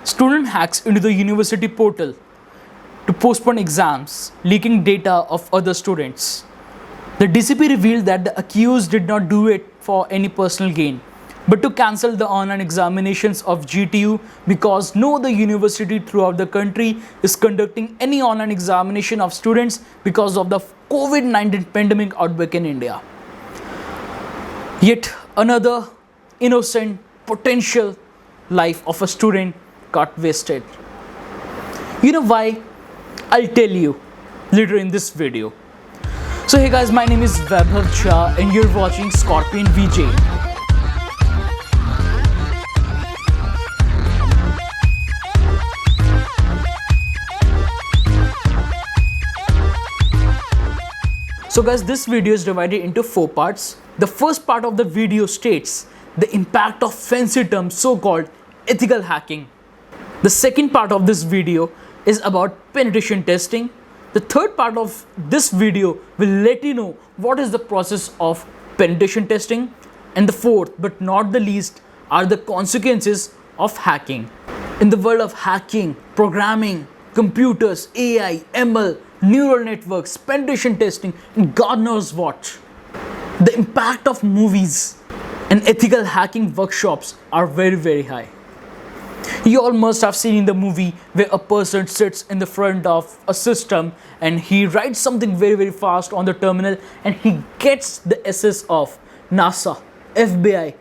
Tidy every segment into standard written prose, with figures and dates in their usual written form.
Student hacks into the university portal to postpone exams, leaking data of other students. The DCP revealed that the accused did not do it for any personal gain, but to cancel the online examinations of GTU because no other university throughout the country is conducting any online examination of students because of the COVID-19 pandemic outbreak in India. Yet another innocent potential life of a student got wasted. You know why? I'll tell you later in this video. So hey guys, my name is Vaibhav Jha and you're watching Scorpion VJ. So guys, this video is divided into 4 parts. The first part of the video states the impact of fancy terms so-called ethical hacking. The second part of this video is about penetration testing. The third part of this video will let you know what is the process of penetration testing. And the fourth but not the least are the consequences of hacking. In the world of hacking, programming, computers, AI, ML, neural networks, penetration testing, and God knows what, the impact of movies and ethical hacking workshops are very high. You all must have seen in the movie where a person sits in the front of a system and he writes something very fast on the terminal and he gets the access of NASA, FBI.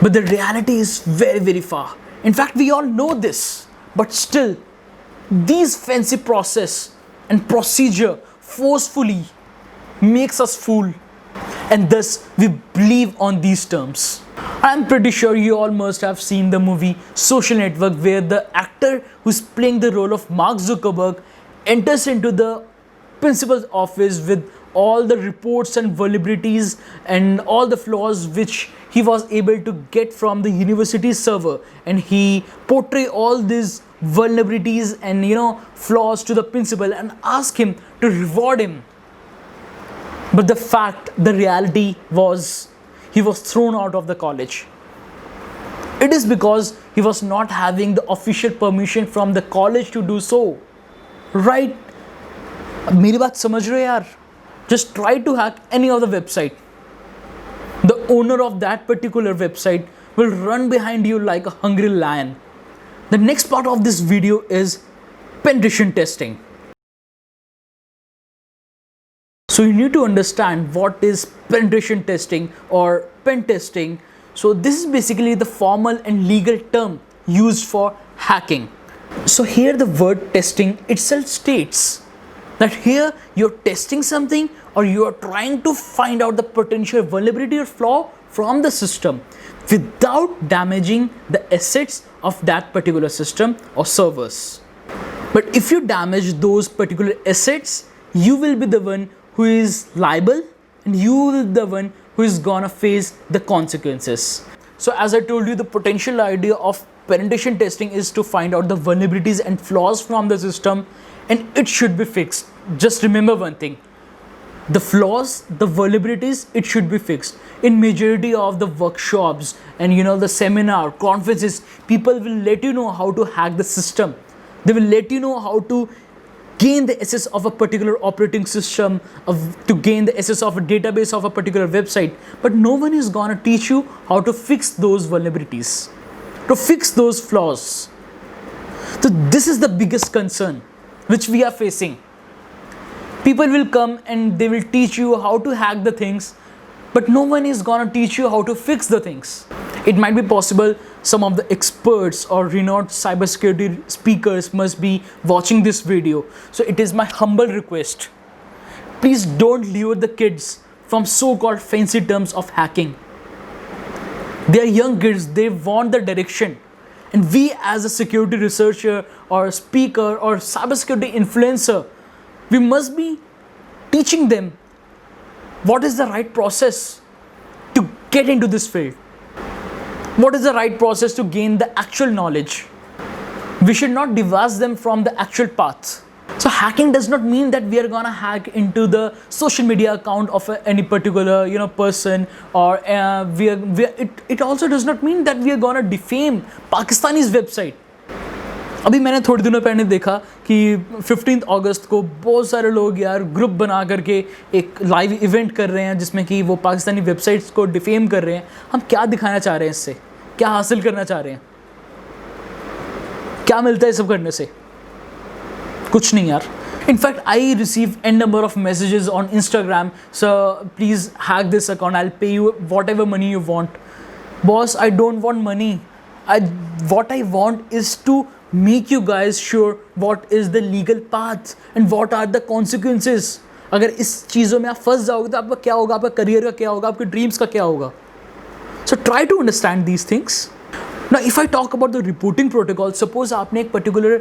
But the reality is very far. In fact, we all know this, but still, these fancy process and procedure forcefully makes us fool, and thus we believe on these terms. I'm pretty sure you all must have seen the movie Social Network, where the actor who's playing the role of Mark Zuckerberg enters into the principal's office with all the reports and vulnerabilities and all the flaws which he was able to get from the university server, and he portray all these vulnerabilities and flaws to the principal and ask him to reward him. But the reality was he was thrown out of the college. It is because he was not having the official permission from the college to do so. Right? मेरी बात समझ रहे हो यार? Just try to hack any of the website. The owner of that particular website will run behind you like a hungry lion. The next part of this video is penetration testing. So you need to understand what is penetration testing or pen testing. So this is basically the formal and legal term used for hacking. So here the word testing itself states that here you're testing something or you are trying to find out the potential vulnerability or flaw from the system without damaging the assets of that particular system or servers. But if you damage those particular assets, you will be the one who is liable and you will be the one who is gonna face the consequences. So as I told you, the potential idea of penetration testing is to find out the vulnerabilities and flaws from the system, and it should be fixed. Just remember one thing, the flaws, the vulnerabilities, it should be fixed. In majority of the workshops and the seminar, conferences, people will let you know how to hack the system. They will let you know how to gain the access of a particular operating system, to gain the access of a database of a particular website. But no one is gonna teach you how to fix those vulnerabilities, to fix those flaws. So this is the biggest concern which we are facing. People will come and they will teach you how to hack the things, but no one is gonna teach you how to fix the things. It might be possible some of the experts or renowned cybersecurity speakers must be watching this video. So it is my humble request, please don't lure the kids from so-called fancy terms of hacking. They are young kids, they want the direction. And we as a security researcher or a speaker or cybersecurity influencer, we must be teaching them what is the right process to get into this field. What is the right process to gain the actual knowledge? We should not divulge them from the actual path. So hacking does not mean that we are gonna hack into the social media account of any particular person, or it also does not mean that we are gonna defame Pakistani's website. अभी मैंने थोड़े दिनों पहले देखा कि 15 अगस्त को बहुत सारे लोग यार ग्रुप बना करके एक लाइव इवेंट कर रहे हैं जिसमें कि वो पाकिस्तानी वेबसाइट्स को डिफेम कर रहे हैं। हम क्या दिखाना चाह रहे हैं इससे, क्या हासिल करना चाह रहे हैं, क्या मिलता है सब करने से? कुछ नहीं यार। In fact I receive an number of messages on Instagram, sir please hack this account, I will pay you what ever money you want. Boss, I don't want money, what I want is to make you guys sure what is the legal path and what are the consequences. अगर इस चीज़ों में आप फंस जाओगे तो आपका क्या होगा, आपका करियर का क्या होगा, आपके ड्रीम्स का क्या होगा? So try to understand these things. Now if I talk about the reporting protocol, suppose आपने एक पर्टिकुलर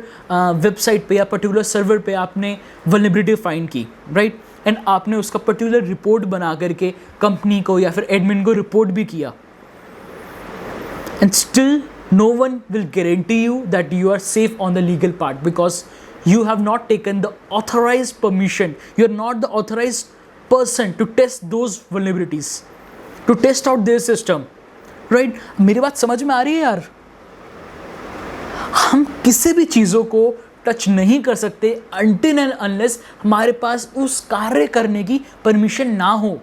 वेबसाइट पे या पर्टिकुलर सर्वर पे आपने वल्नरेबिलिटी फाइंड की, राइट, एंड आपने उसका पर्टिकुलर रिपोर्ट बना करके कंपनी को या फिर एडमिन को रिपोर्ट भी किया, and still no one will guarantee you that you are safe on the legal part because you have not taken the authorized permission. You are not the authorized person to test those vulnerabilities, to test out their system, right? मेरी बात समझ में आ रही है यार? हम किसी भी चीज़ों को टच नहीं कर सकते until and unless हमारे पास उस कार्य करने की परमिशन ना हो।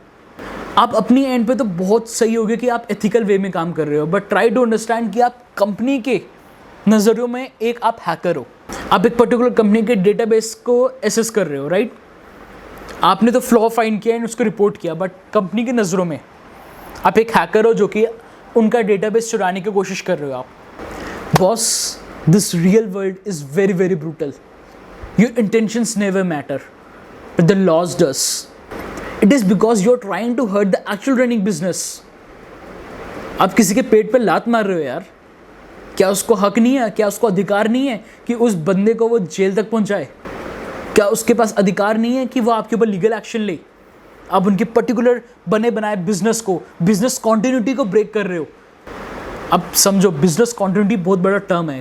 आप अपनी एंड पे तो बहुत सही हो गया कि आप एथिकल वे में काम कर रहे हो, बट ट्राई टू अंडरस्टैंड कि आप कंपनी के नज़रियों में एक आप हैकर हो। आप एक पर्टिकुलर कंपनी के डेटाबेस को एसेस कर रहे हो, राइट? आपने तो फ्लॉ फाइंड किया एंड उसको रिपोर्ट किया, बट कंपनी के नज़रों में आप एक हैकर हो जो कि उनका डेटाबेस चुराने की कोशिश कर रहे हो आप। Boss, this real world is very very brutal. Your intentions never matter, but the laws does. It is because you are trying to hurt the actual running business. आप किसी के पेट पे लात मार रहे हो यार, क्या उसको हक नहीं है, क्या उसको अधिकार नहीं है कि उस बंदे को वो जेल तक पहुंचाए? क्या उसके पास अधिकार नहीं है कि वो आपके ऊपर लीगल एक्शन ले? आप उनके पर्टिकुलर बने बनाए बिजनेस को, बिजनेस कॉन्टिन्यूटी को ब्रेक कर रहे हो। अब समझो, बिजनेस कॉन्टिन्यूटी बहुत बड़ा टर्म है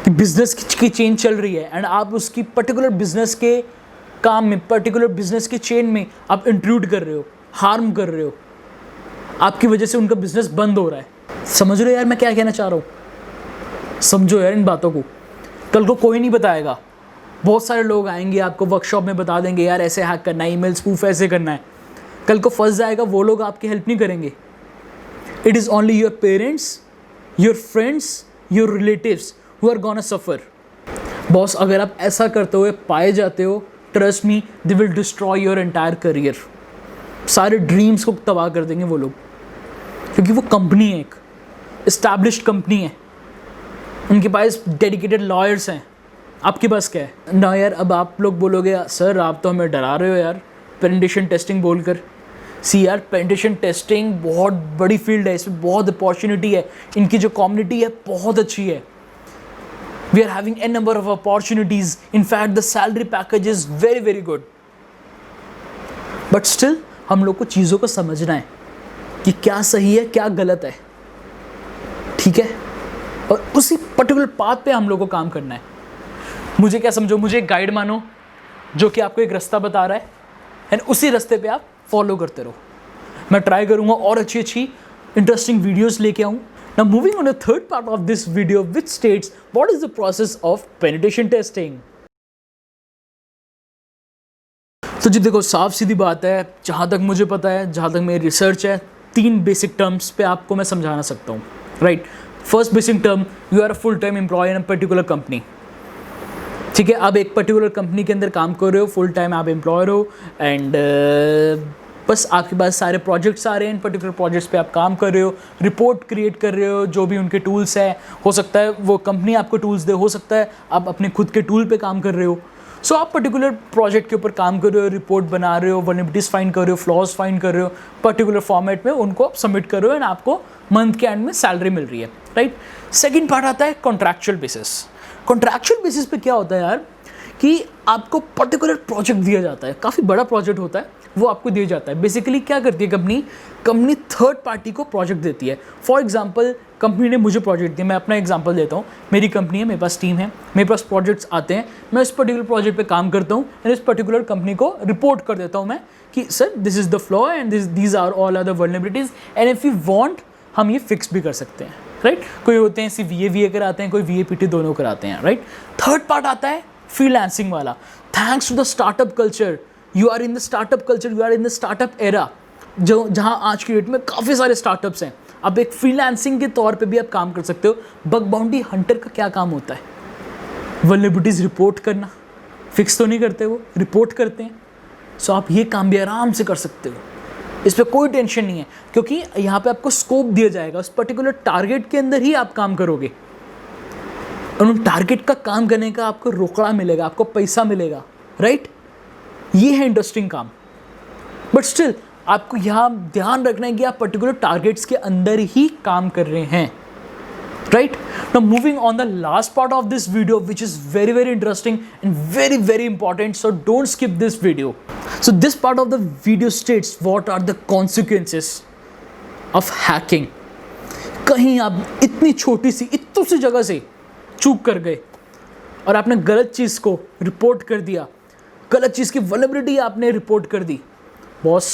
कि बिजनेस की चेन चल रही है एंड आप उसकी पर्टिकुलर बिजनेस के काम में, पर्टिकुलर बिजनेस के चेन में आप इंट्रूड कर रहे हो, हार्म कर रहे हो, आपकी वजह से उनका बिजनेस बंद हो रहा है। समझ रहे हो यार मैं क्या कहना चाह रहा हूँ? समझो यार इन बातों को। कल को कोई नहीं बताएगा, बहुत सारे लोग आएंगे आपको वर्कशॉप में बता देंगे यार ऐसे हैक करना है, ईमेल स्पूफ ऐसे करना है। कल को फंस जाएगा, वो लोग आपकी हेल्प नहीं करेंगे। It is only your parents, your friends, your relatives who are gonna suffer. Boss, अगर आप ऐसा करते हुए पाए जाते हो, trust me, they will destroy your entire career. सारे ड्रीम्स को तबाह कर देंगे वो लोग, क्योंकि वो कंपनी है, एक इस्टेब्लिश्ड कंपनी है, उनके पास डेडिकेटेड लॉयर्स हैं। आपके पास क्या है ना यार? अब आप लोग बोलोगे सर आप तो हमें डरा रहे हो यार पेनिट्रेशन टेस्टिंग बोलकर। सी यार, पेनिट्रेशन टेस्टिंग बहुत बड़ी फील्ड है, इसमें बहुत अपॉर्चुनिटी है, इनकी जो कम्युनिटी है बहुत अच्छी है। We are having a number of opportunities. In fact, the salary package is very very good. But still, हम लोग को चीज़ों को समझना है कि क्या सही है, क्या गलत है, ठीक है? और उसी पर्टिकुलर पाथ पे हम लोग को काम करना है। मुझे क्या समझो, मुझे एक गाइड मानो जो कि आपको एक रास्ता बता रहा है एंड उसी रास्ते पे आप फॉलो करते रहो। मैं ट्राई करूँगा और अच्छी अच्छी इंटरेस्टिंग वीडियोज़ लेके आऊँ। Now moving on to the third part of this video, which states what is the process of penetration testing. तो जी देखो, साफ सीधी बात है, जहाँ तक मुझे पता है, जहाँ तक मेरी रिसर्च है, 3 बेसिक टर्म्स पे आपको मैं समझाना सकता हूँ, right? First basic term, you are a full time employ in a particular company. ठीक है, आप एक पर्टिकुलर कंपनी के अंदर काम कर रहे हो, फुल टाइम आप एम्प्लॉयर हो एंड बस आपके पास सारे प्रोजेक्ट्स आ रहे हैं, पर्टिकुलर प्रोजेक्ट्स पे आप काम कर रहे हो, रिपोर्ट क्रिएट कर रहे हो, जो भी उनके टूल्स हैं, हो सकता है वो कंपनी आपको टूल्स दे, हो सकता है आप अपने खुद के टूल पे काम कर रहे हो। सो आप पर्टिकुलर प्रोजेक्ट के ऊपर काम कर रहे हो, रिपोर्ट बना रहे हो, वल्नरेबिलिटीज फाइंड कर रहे हो, फ्लॉज फाइंड कर रहे हो, पर्टिकुलर फॉर्मेट में उनको आप सबमिट कर रहे हो एंड आपको मंथ के एंड में सैलरी मिल रही है, राइट? सेकेंड पार्ट आता है कॉन्ट्रैक्चुअल बेसिस। कॉन्ट्रैक्चुअल बेसिस पे क्या होता है यार कि आपको पर्टिकुलर प्रोजेक्ट दिया जाता है, काफ़ी बड़ा प्रोजेक्ट होता है, वो आपको दिया जाता है। बेसिकली क्या करती है कंपनी थर्ड पार्टी को प्रोजेक्ट देती है। फॉर एग्जांपल, कंपनी ने मुझे प्रोजेक्ट दिया, मैं अपना एग्जांपल देता हूँ। मेरी कंपनी है, मेरे पास टीम है, मेरे पास प्रोजेक्ट्स आते हैं, मैं इस पर्टिकुलर प्रोजेक्ट पे काम करता हूँ एंड इस पर्टिकुलर कंपनी को रिपोर्ट कर देता हूँ मैं कि sir this is the flaw and these are all are the vulnerabilities and if you want हम ये फिक्स भी कर सकते हैं। राइट। कोई होते हैं सिर्फ VA कराते हैं, कोई VA PT दोनों कराते हैं, राइट। थर्ड पार्ट आता है फ्रीलांसिंग वाला। Thanks to the startup culture, you are in the startup culture, you are in the startup era, जो जहाँ आज की डेट में काफ़ी सारे स्टार्टअप्स हैं। अब एक फ्रीलांसिंग के तौर पे भी आप काम कर सकते हो। बग बाउंटी हंटर का क्या काम होता है? वल्नरेबिलिटीज रिपोर्ट करना, फिक्स तो नहीं करते, वो रिपोर्ट करते हैं। सो आप ये काम भी आराम से कर सकते हो, इस पर कोई टेंशन नहीं है, क्योंकि यहाँ पे आपको स्कोप दिया जाएगा, उस पर्टिकुलर टारगेट के अंदर ही आप काम करोगे और उन टारगेट का काम करने का आपको रोकड़ा मिलेगा, आपको पैसा मिलेगा, राइट। ये है इंटरेस्टिंग काम। बट स्टिल आपको यहाँ ध्यान रखना है कि आप पर्टिकुलर टारगेट्स के अंदर ही काम कर रहे हैं, right? Now moving on the last part of this video, which is very very interesting and very important, so don't skip this video. So this part of the video states what are the consequences of hacking. कहीं आप इतनी छोटी सी इतनी सी जगह से चूक कर गए और आपने गलत चीज़ को रिपोर्ट कर दिया, गलत चीज़ की वल्नरेबिलिटी आपने रिपोर्ट कर दी, बॉस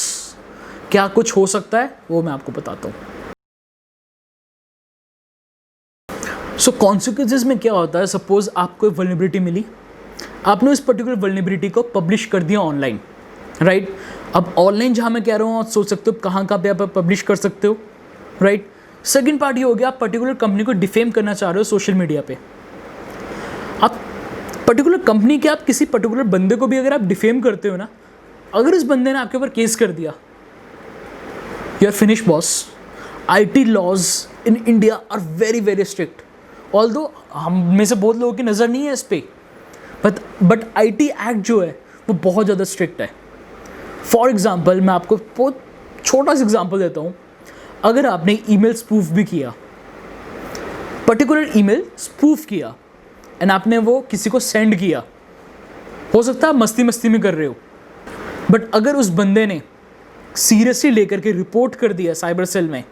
क्या कुछ हो सकता है वो मैं आपको बताता हूँ। सो कॉन्सिक्वेंसेस में क्या होता है, सपोज आपको एक वल्नरेबिलिटी मिली, आपने उस पर्टिकुलर वल्नरेबिलिटी को पब्लिश कर दिया ऑनलाइन, राइट। अब ऑनलाइन जहाँ मैं कह रहा हूँ आप सोच सकते हो कहाँ पे आप पब्लिश कर सकते हो, राइट। सेकेंड पार्ट ये हो गया, आप पर्टिकुलर कंपनी को डिफेम करना चाह रहे हो सोशल मीडिया पे। आप पर्टिकुलर कंपनी के आप किसी पर्टिकुलर बंदे को भी अगर आप डिफेम करते हो ना, अगर उस बंदे ने आपके ऊपर केस कर दिया, you are finish boss. IT laws in India are very strict, although हम में से बहुत लोगों की नज़र नहीं है इस पर, बट IT एक्ट जो है वो बहुत ज़्यादा स्ट्रिक्ट है। फॉर एग्ज़ाम्पल मैं आपको बहुत छोटा सा एग्जांपल देता हूँ। अगर आपने ईमेल स्पूफ भी किया, पर्टिकुलर ईमेल स्पूफ किया एंड आपने वो किसी को सेंड किया, हो सकता है मस्ती में कर रहे हो, बट अगर उस बंदे ने सीरियसली लेकर के रिपोर्ट कर दिया साइबर सेल में,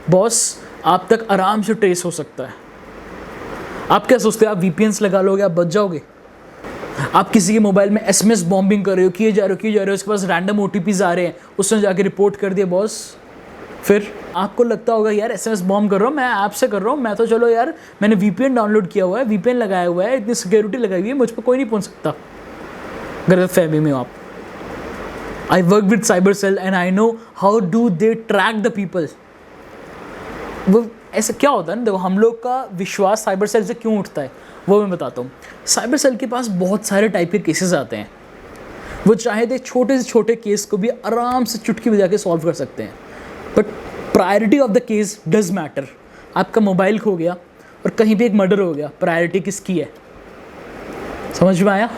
बॉस आप तक आराम से ट्रेस हो सकता है। आप क्या सोचते हैं, आप VPNs लगा लोगे, आप बच जाओगे? आप किसी के मोबाइल में SMS बॉम्बिंग कर रहे हो, किए जा रहे हो, उसके पास रैंडम OTPs आ रहे हैं, उसने जाके रिपोर्ट कर दिया, बॉस फिर आपको लगता होगा यार SMS बॉम्ब कर रहा हूँ, मैं ऐप से कर रहा हूँ, मैं तो चलो यार मैंने VPN डाउनलोड किया हुआ है, VPN लगाया हुआ है, इतनी सिक्योरिटी लगाई हुई है, मुझ पर कोई नहीं पहुँच सकता। गलत फहमी में आप। I work with cyber cell and I know how do they track the people. वो ऐसा क्या होता है ना, देखो हम लोग का विश्वास साइबर सेल से क्यों उठता है वो मैं बताता हूँ। साइबर सेल के पास बहुत सारे टाइप के केसेस आते हैं, वो चाहे तो छोटे से छोटे केस को भी आराम से चुटकी बजा के सॉल्व कर सकते हैं, but priority of the case does matter. आपका मोबाइल खो गया और कहीं पे एक मर्डर हो गया, प्रायोरिटी किसकी है? समझ में आया?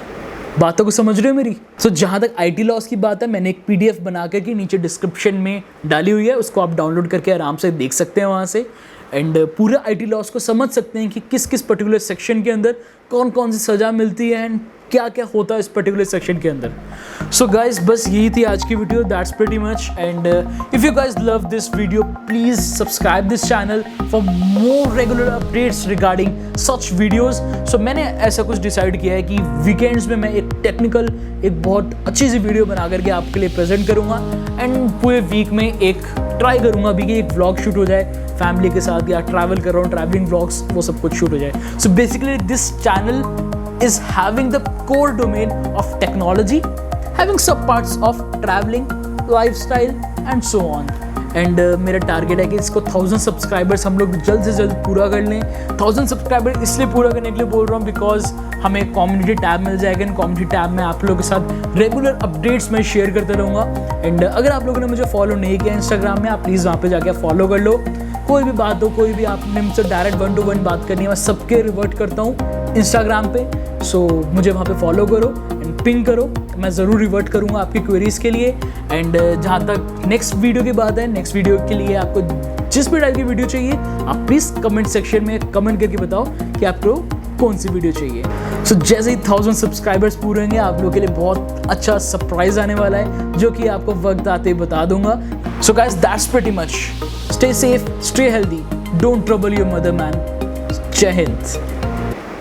बातों को समझ रहे हो मेरी? सो जहाँ तक IT लॉस की बात है, मैंने एक PDF बना करके नीचे डिस्क्रिप्शन में डाली हुई है, उसको आप डाउनलोड करके आराम से देख सकते हैं वहाँ से, एंड पूरा IT लॉस को समझ सकते हैं कि किस किस पर्टिकुलर सेक्शन के अंदर कौन कौन सी सज़ा मिलती है एंड क्या क्या होता है इस पर्टिकुलर सेक्शन के अंदर। सो गाइज बस यही थी आज की video, that's pretty much, and if you guys love this video please subscribe this channel for more regular updates regarding such videos. So मैंने ऐसा कुछ डिसाइड किया है कि वीकेंड्स में मैं एक टेक्निकल एक बहुत अच्छी सी वीडियो बना करके आपके लिए प्रेजेंट करूँगा, एंड पूरे वीक में एक ट्राई करूँगा अभी कि एक व्लॉग शूट हो जाए फैमिली के साथ, या ट्रैवल कर रहा हूँ ट्रैवलिंग व्लॉग्स, वो सब कुछ शूट हो जाए। So basically this channel is having the core domain of technology, having sub parts of traveling, lifestyle and so on. And मेरा टारगेट है कि इसको 1000 सब्सक्राइबर्स हम लोग जल्द से जल्द पूरा कर लें। 1000 सब्सक्राइबर इसलिए पूरा करने के लिए बोल रहा हूँ बिकॉज हमें कम्युनिटी टैब मिल जाएगा, एंड कम्युनिटी टैब में आप लोगों के साथ रेगुलर अपडेट्स मैं शेयर करते रहूँगा। एंड अगर आप लोगों ने मुझे फॉलो नहीं किया इंस्टाग्राम में, आप प्लीज़ वहाँ पे जाके फॉलो कर लो। कोई भी बात हो, कोई भी आपने मुझसे डायरेक्ट 1-to-1 बात करनी है, मैं सबके रिवर्ट करता हूँ इंस्टाग्राम पे। सो मुझे वहाँ पे फॉलो करो एंड पिंग करो, मैं ज़रूर रिवर्ट करूँगा आपकी क्वेरीज़ के लिए। एंड जहाँ तक नेक्स्ट वीडियो की बात है, नेक्स्ट वीडियो के लिए आपको जिस भी टाइप की वीडियो चाहिए आप प्लीज़ कमेंट सेक्शन में कमेंट करके बताओ कि आपको कौन सी वीडियो चाहिए। सो जैसे ही 1000 सब्सक्राइबर्स पूरे होंगे आप लोगों के लिए बहुत अच्छा सरप्राइज आने वाला है, जो कि आपको वक्त आते ही बता दूंगा। So guys that's pretty much, stay safe, stay healthy, don't trouble your mother man. जय हिंद।